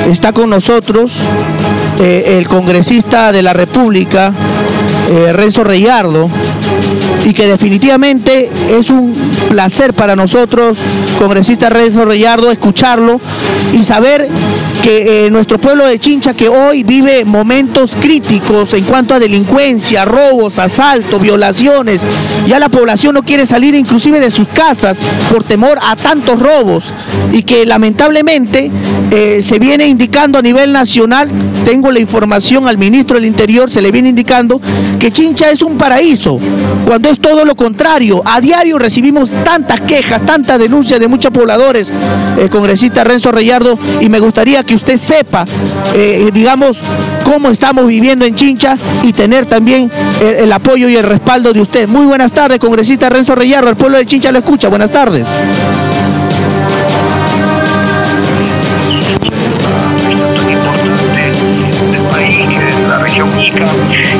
está con nosotros el congresista de la República, Renzo Reyardo, y que definitivamente es un placer para nosotros, congresista Renzo Reyardo, escucharlo y saber que nuestro pueblo de Chincha, que hoy vive momentos críticos en cuanto a delincuencia, robos, asaltos, violaciones, ya la población no quiere salir inclusive de sus casas por temor a tantos robos, y que lamentablemente se viene indicando a nivel nacional, tengo la información al ministro del Interior, se le viene indicando que Chincha es un paraíso, cuando es todo lo contrario. A diario recibimos tantas quejas, tantas denuncias de muchos pobladores, congresista Renzo Reyardo, y me gustaría que usted sepa, digamos, cómo estamos viviendo en Chincha y tener también el apoyo y el respaldo de usted. Muy buenas tardes, congresista Renzo Reyardo, el pueblo de Chincha lo escucha, buenas tardes.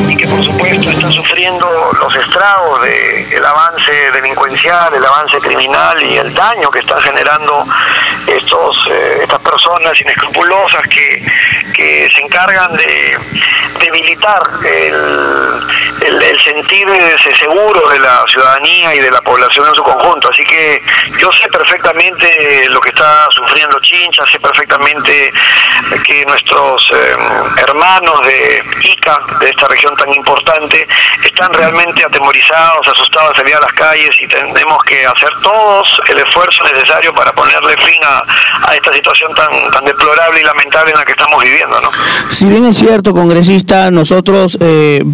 Y que por supuesto está sufriendo los estragos del avance delincuencial, el avance criminal y el daño que están generando estas personas inescrupulosas que se encargan de debilitar el sentir seguro de la ciudadanía y de la población en su conjunto. Así que yo sé perfectamente lo que está sufriendo Chincha, sé perfectamente que nuestros hermanos de Ica, de esta región tan importante, están realmente atemorizados, asustados de salir a las calles, y tenemos que hacer todos el esfuerzo necesario para ponerle fin a esta situación tan deplorable y lamentable en la que estamos viviendo, ¿no? Si bien es cierto, congresista, nosotros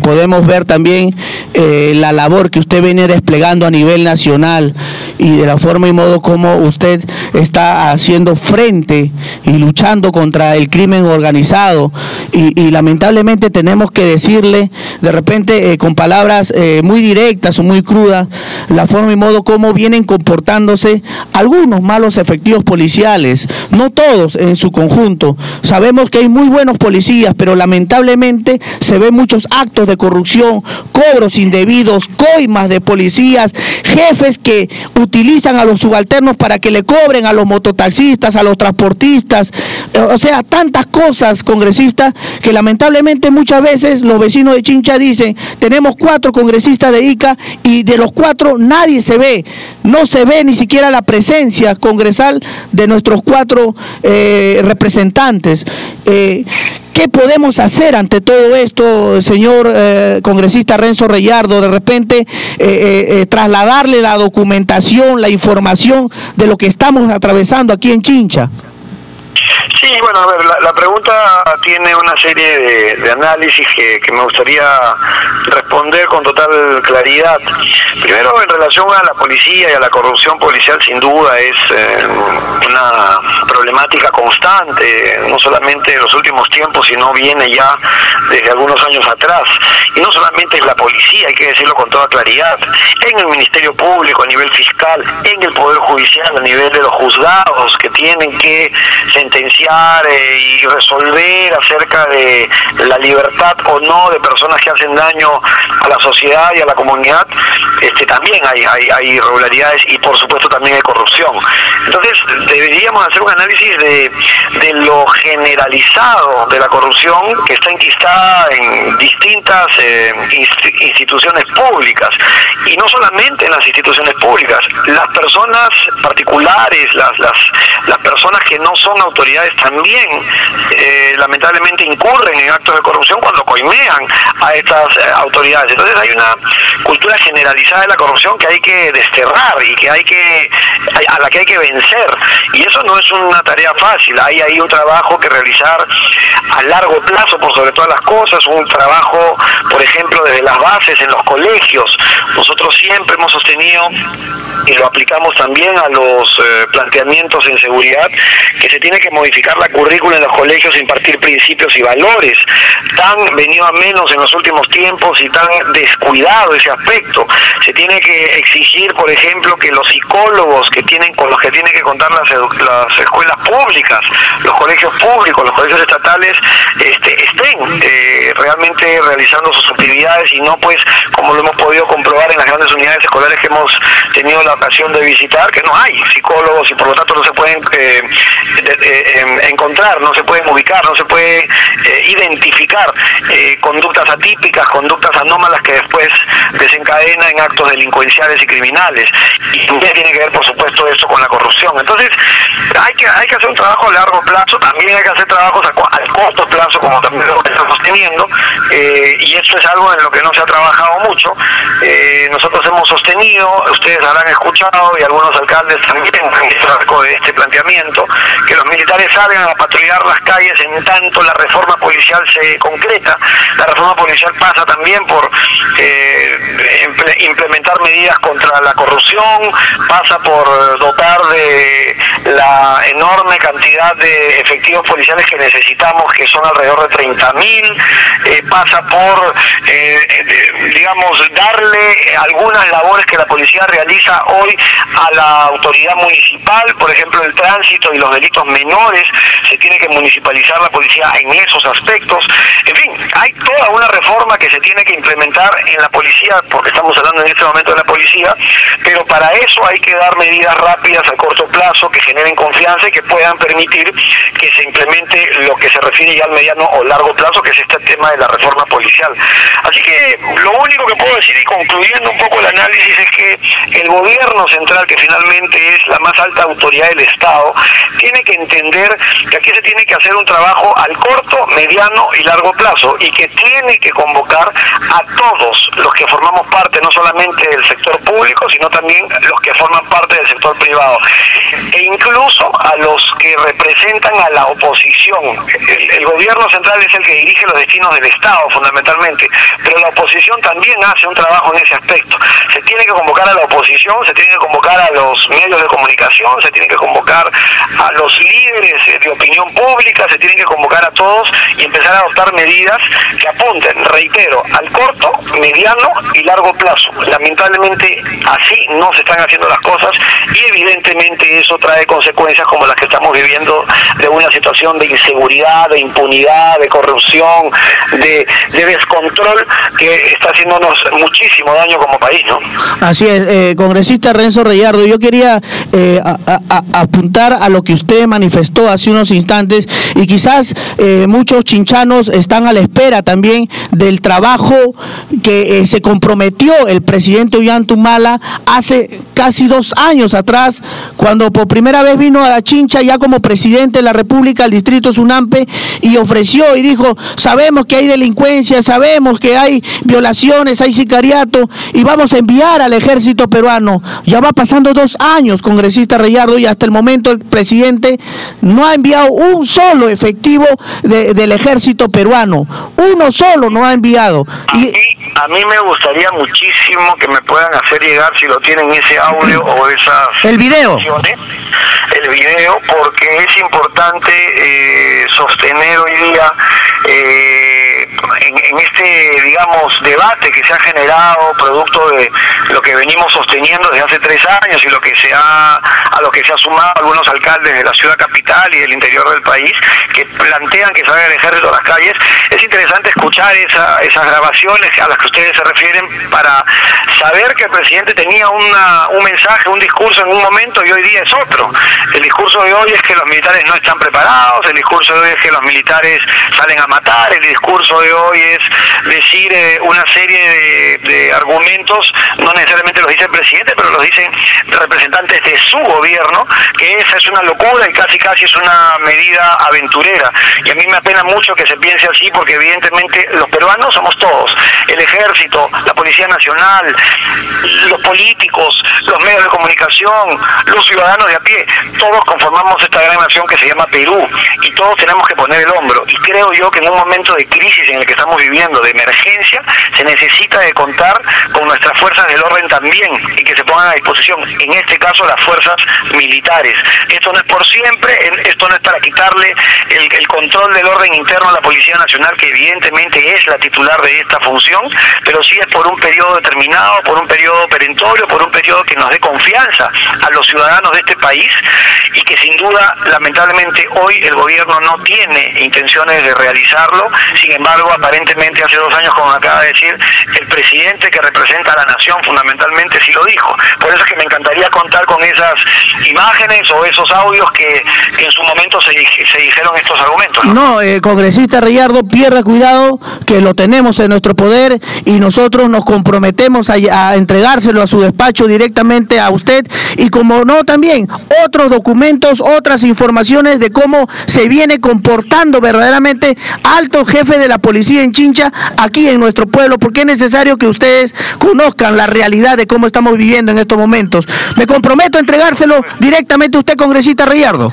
podemos ver también la labor que usted viene desplegando a nivel nacional y de la forma y modo como usted está haciendo frente y luchando contra el crimen organizado, y lamentablemente tenemos que decirle de repente con palabras muy directas o muy crudas la forma y modo como vienen comportándose algunos malos efectivos policiales, no todos en su conjunto. Sabemos que hay muy buenos policías, pero lamentablemente se ven muchos actos de corrupción, cobros indebidos, coimas de policías, jefes que utilizan a los subalternos para que le cobren a los mototaxistas, a los transportistas, o sea, tantas cosas, congresistas, que lamentablemente muchas veces los vecinos de Chincha dicen, tenemos 4 congresistas de Ica y de los 4 nadie se ve, no se ve ni siquiera la presencia congresal de nuestros 4 representantes. ¿Qué podemos hacer ante todo esto, señor congresista Renzo Reyardo? De repente trasladarle la documentación, la información de lo que estamos atravesando aquí en Chincha. Sí, bueno, a ver, la pregunta tiene una serie de análisis que me gustaría responder con total claridad. Primero, en relación a la policía y a la corrupción policial, sin duda es una problemática constante, no solamente en los últimos tiempos, sino viene ya desde algunos años atrás. Y no solamente es la policía, hay que decirlo con toda claridad, en el Ministerio Público, a nivel fiscal, en el Poder Judicial, a nivel de los juzgados, que tienen que sentenciar y resolver acerca de la libertad o no de personas que hacen daño a la sociedad y a la comunidad. También hay irregularidades y por supuesto también hay corrupción. Entonces deberíamos hacer un análisis de lo generalizado de la corrupción que está enquistada en distintas instituciones públicas, y no solamente en las instituciones públicas. Las personas particulares, las personas que no son autoridades también lamentablemente incurren en actos de corrupción cuando coimean a estas autoridades. Entonces hay una cultura generalizada de la corrupción que hay que desterrar y a la que hay que vencer, y eso no es una tarea fácil. Hay ahí un trabajo que realizar a largo plazo por sobre todas las cosas, un trabajo, por ejemplo, desde las bases en los colegios. Nosotros siempre hemos sostenido, y lo aplicamos también a los planteamientos en seguridad, que se tiene que modificar la currícula en los colegios, impartir principios y valores. Tan venido a menos en los últimos tiempos y tan descuidado ese aspecto. Se tiene que exigir, por ejemplo, que los psicólogos con los que tienen que contar las escuelas públicas, los colegios públicos, los colegios estatales, estén realmente realizando sus actividades, y no, pues, como lo hemos podido comprobar en las grandes unidades escolares que hemos tenido la ocasión de visitar, que no hay psicólogos y por lo tanto no se pueden encontrar, no se pueden ubicar, no se puede identificar conductas atípicas, conductas anómalas que después desencadenan en actos delincuenciales y criminales. Y también tiene que ver, por supuesto, eso con la corrupción. Entonces, hay que hacer un trabajo a largo plazo, también hay que hacer trabajos al corto plazo, como también lo estamos teniendo, y esto es algo en lo que no se ha trabajado mucho. Nosotros hemos sostenido, ustedes habrán escuchado, y algunos alcaldes también han visto de este planteamiento, que los militares salgan a patrullar las calles en tanto la reforma policial se concreta. La reforma policial pasa también por implementar medidas contra la corrupción, pasa por dotar de la enorme cantidad de efectivos policiales que necesitamos, que son alrededor de 30.000, pasa por, digamos, darle algunas labores que la policía realiza hoy a la autoridad municipal, por ejemplo, el tránsito y los delitos menores, se tiene que municipalizar la policía en esos aspectos. En fin, hay toda una reforma que se tiene que implementar en la policía, porque estamos hablando en este momento de la policía, pero para eso hay que dar medidas rápidas a corto plazo que generen confianza y que puedan permitir que se implemente lo que se refiere ya al mediano o largo plazo, que es este tema de la reforma policial. Así que lo único que puedo decir, y concluyendo un poco el análisis, es que el gobierno central, que finalmente es la más alta autoridad del Estado, tiene que entender que aquí se tiene que hacer un trabajo al corto, mediano y largo plazo, y que tiene que convocar a todos los que formamos parte, no solamente del sector público, sino también los que forman parte del sector privado, e incluso a los que representan a la oposición. El gobierno central es el que dirige los destinos del Estado, fundamentalmente, pero la oposición también hace un trabajo en ese aspecto. Se tiene que convocar a la oposición, se tiene que convocar a los medios de comunicación, se tiene que convocar a los líderes de opinión pública, se tienen que convocar a todos y empezar a adoptar medidas que apunten, reitero, al corto, mediano y largo plazo. Lamentablemente así no se están haciendo las cosas, y evidentemente eso trae consecuencias como las que estamos viviendo, de una situación de inseguridad, de impunidad, de corrupción, de descontrol, que está haciéndonos muchísimo daño como país, ¿no? Así es, congresista Renzo Reyardo, yo quería apuntar a lo que usted manifestó hace unos instantes, y quizás muchos chinchanos están a la espera también del trabajo que se comprometió el presidente Ollanta hace casi 2 años atrás, cuando por primera vez vino a la Chincha ya como presidente de la República al distrito Sunampe, y ofreció y dijo: sabemos que hay delincuencia, sabemos que hay violaciones, hay sicariato, y vamos a enviar al ejército peruano. Ya va pasando 2 años, congresista Reyardo, y hasta el momento el presidente no ha enviado un solo efectivo del ejército peruano, uno solo no ha enviado. A mí me gustaría muchísimo que me puedan hacer llegar, si lo tienen, ese audio o esas... El video, porque es importante sostener hoy día en este, digamos, debate que se ha generado producto de lo que venimos sosteniendo desde hace 3 años, y a lo que se ha sumado algunos alcaldes de la ciudad capital y del interior del país, que plantean que salga el ejército a las calles. Es interesante escuchar esas grabaciones a las que ustedes se refieren, para saber que el presidente tenía un mensaje, un discurso en un momento, y hoy día es otro. El discurso de hoy es que los militares no están preparados, el discurso de hoy es que los militares salen a matar, el discurso de hoy es decir una serie de argumentos, no necesariamente los dice el presidente, pero los dicen representantes de su gobierno, que esa es una locura y casi es una medida aventurera. Y a mí me apena mucho que se piense así, porque evidentemente los peruanos somos todos: el ejército, la Policía Nacional, los políticos, los medios de comunicación, los ciudadanos de a pie, todos conformamos esta gran nación que se llama Perú, y todos tenemos que poner el hombro. Y creo yo que en un momento de crisis en el que estamos viviendo, de emergencia, se necesita de contar con nuestras fuerzas del orden también, y que se pongan a disposición, en este caso, las fuerzas militares. Esto no es por siempre, esto no es para quitarle el control del orden interno a la Policía Nacional, que evidentemente es la titular de esta función, pero sí es por un periodo determinado, por un periodo perentorio, por un periodo que nos dé confianza a los ciudadanos de este país, y que sin duda, lamentablemente, hoy el gobierno no tiene intenciones de realizarlo. Sin embargo, aparentemente hace 2 años, como acaba de decir, el presidente que representa a la nación fundamentalmente sí lo dijo. Por eso es que me encantaría contar con esas imágenes o esos audios que en su momento se dijeron estos argumentos, ¿no? No, congresista Reyardo, pierda cuidado, que lo tenemos en nuestro poder y nosotros nos comprometemos a entregárselo a su despacho directamente a usted, y como no también otros documentos, otras informaciones de cómo se viene comportando verdaderamente alto jefe de la policía en Chincha aquí en nuestro pueblo, porque es necesario que ustedes conozcan la realidad de cómo estamos viviendo en estos momentos. Me comprometo a entregárselo directamente a usted, congresista Reyardo.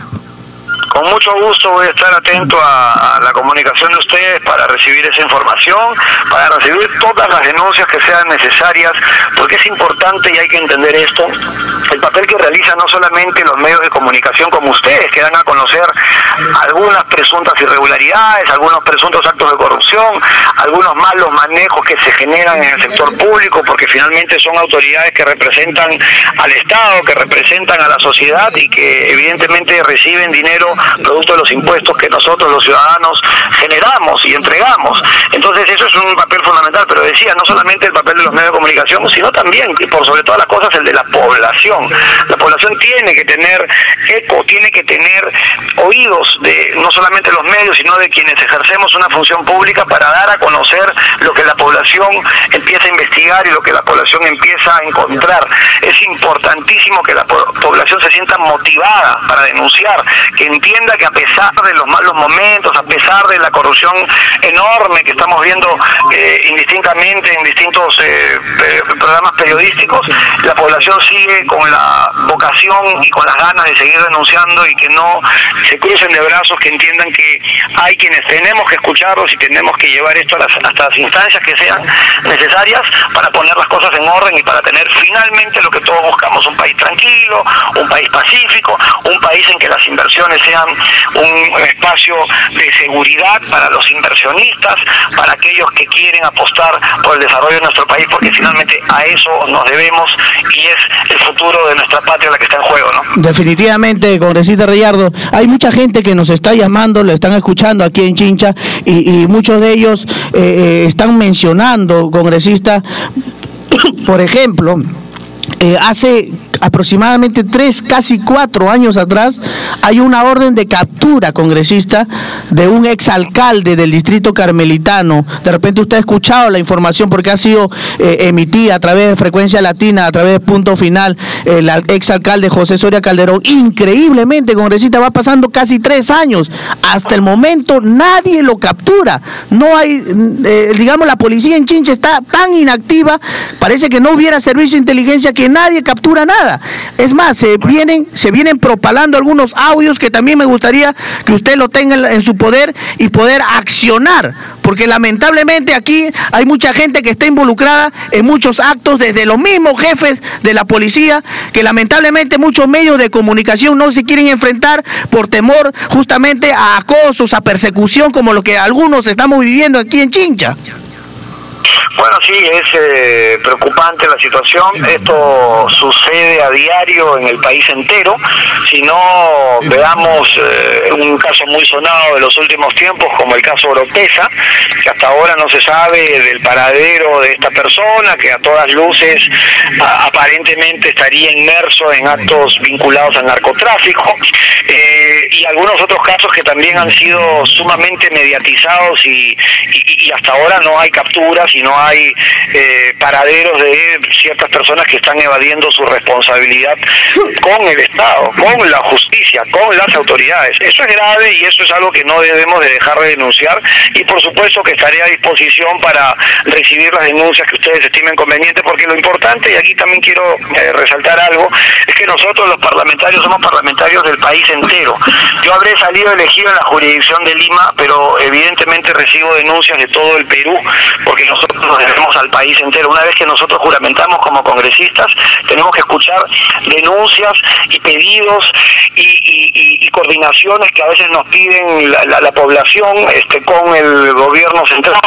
Con mucho gusto voy a estar atento a la comunicación de ustedes para recibir esa información, para recibir todas las denuncias que sean necesarias, porque es importante y hay que entender esto, el papel que realizan no solamente los medios de comunicación como ustedes, que dan a conocer algunas presuntas irregularidades, algunos presuntos actos de corrupción, algunos malos manejos que se generan en el sector público, porque finalmente son autoridades que representan al Estado, que representan a la sociedad y que evidentemente reciben dinero producto de los impuestos que nosotros los ciudadanos generamos y entregamos. Entonces eso es un papel fundamental, pero decía, no solamente el papel de los medios de comunicación, sino también, y por sobre todas las cosas, el de la población. La población tiene que tener eco, tiene que tener oídos de no solamente los medios, sino de quienes ejercemos una función pública para dar a conocer lo que la población empieza a investigar y lo que la población empieza a encontrar. Es importantísimo que la población se sienta motivada para denunciar, que entienda que a pesar de los malos momentos, a pesar de la corrupción enorme que estamos viendo indistintamente en distintos programas periodísticos, la población sigue con la vocación y con las ganas de seguir denunciando y que no se crucen de brazos, que entiendan que hay quienes tenemos que escucharlos y tenemos que llevar esto hasta las instancias que sean necesarias para poner las cosas en orden y para tener finalmente lo que todos buscamos, un país tranquilo, un país pacífico, un país en que las inversiones sean un espacio de seguridad para los inversionistas, para aquellos que quieren apostar por el desarrollo de nuestro país, porque finalmente a eso nos debemos y es el futuro de nuestra patria la que está en juego, ¿no? Definitivamente, congresista Reyardo, hay mucha gente que nos está llamando, lo están escuchando aquí en Chincha y muchos de ellos están mencionando, congresista, por ejemplo, hace aproximadamente 3, casi 4 años atrás, hay una orden de captura, congresista, de un exalcalde del distrito carmelitano. De repente usted ha escuchado la información porque ha sido emitida a través de Frecuencia Latina, a través de Punto Final, el exalcalde José Soria Calderón. Increíblemente, congresista, va pasando casi 3 años. Hasta el momento nadie lo captura. No hay, digamos, la policía en Chincha está tan inactiva, parece que no hubiera servicio de inteligencia, que nadie captura nada. Es más, se vienen propalando algunos audios que también me gustaría que usted lo tenga en su poder y poder accionar, porque lamentablemente aquí hay mucha gente que está involucrada en muchos actos, desde los mismos jefes de la policía, que lamentablemente muchos medios de comunicación no se quieren enfrentar por temor justamente a acosos, a persecución, como lo que algunos estamos viviendo aquí en Chincha. Bueno, sí, es preocupante la situación. Esto sucede a diario en el país entero. Si no, veamos un caso muy sonado de los últimos tiempos, como el caso Oropesa, que hasta ahora no se sabe del paradero de esta persona, que a todas luces aparentemente estaría inmerso en actos vinculados al narcotráfico, y algunos otros casos que también han sido sumamente mediatizados y hasta ahora no hay capturas y no hay paraderos de ciertas personas que están evadiendo su responsabilidad con el Estado, con la justicia, con las autoridades. Eso es grave y eso es algo que no debemos de dejar de denunciar, y por supuesto que estaré a disposición para recibir las denuncias que ustedes estimen convenientes, porque lo importante, y aquí también quiero resaltar algo, es que nosotros los parlamentarios somos parlamentarios del país entero. Yo habré salido elegido en la jurisdicción de Lima, pero evidentemente recibo denuncias de todo el Perú, porque nosotros nos debemos al país entero. Una vez que nosotros juramentamos como congresistas, tenemos que escuchar denuncias y pedidos y coordinaciones que a veces nos piden la población con el gobierno central,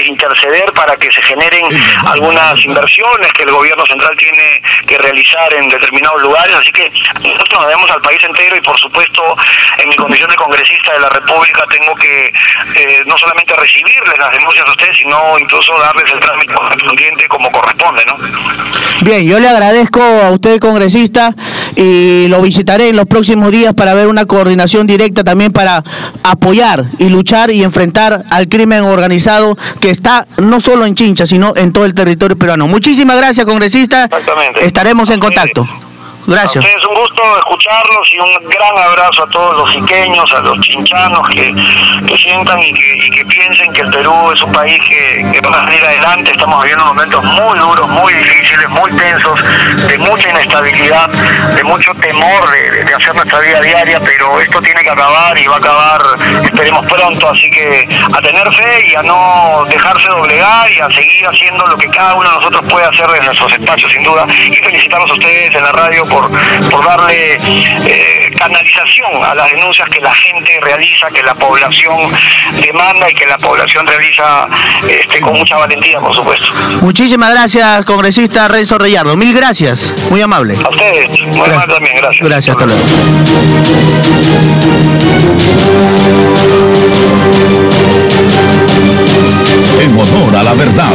interceder para que se generen algunas inversiones que el gobierno central tiene que realizar en determinados lugares. Así que nosotros nos debemos al país entero y, por supuesto, en mi condición de congresista de la República tengo que no solamente recibirles las denuncias a ustedes, sino incluso darles el trámite correspondiente como corresponde, ¿no? Bien, yo le agradezco a usted, congresista, y lo visitaré en los próximos días para ver una coordinación directa también para apoyar y luchar y enfrentar al crimen organizado que está no solo en Chincha, sino en todo el territorio peruano. Muchísimas gracias, congresista. Exactamente. Estaremos en contacto. Gracias. A ustedes un gusto escucharlos y un gran abrazo a todos los iqueños, a los chinchanos que sientan y que piensen que el Perú es un país que va a salir adelante. Estamos viviendo momentos muy duros, muy difíciles, muy tensos, de mucha inestabilidad, de mucho temor de hacer nuestra vida diaria, pero esto tiene que acabar y va a acabar, esperemos pronto, así que a tener fe y a no dejarse doblegar y a seguir haciendo lo que cada uno de nosotros puede hacer en nuestros espacios, sin duda, y felicitarlos a ustedes en la radio por darle canalización a las denuncias que la gente realiza, que la población demanda y que la población realiza con mucha valentía, por supuesto. Muchísimas gracias, congresista Renzo Reyardo. Mil gracias, muy amable. A ustedes, muy amable también, gracias. Gracias, hasta luego. En honor a la verdad.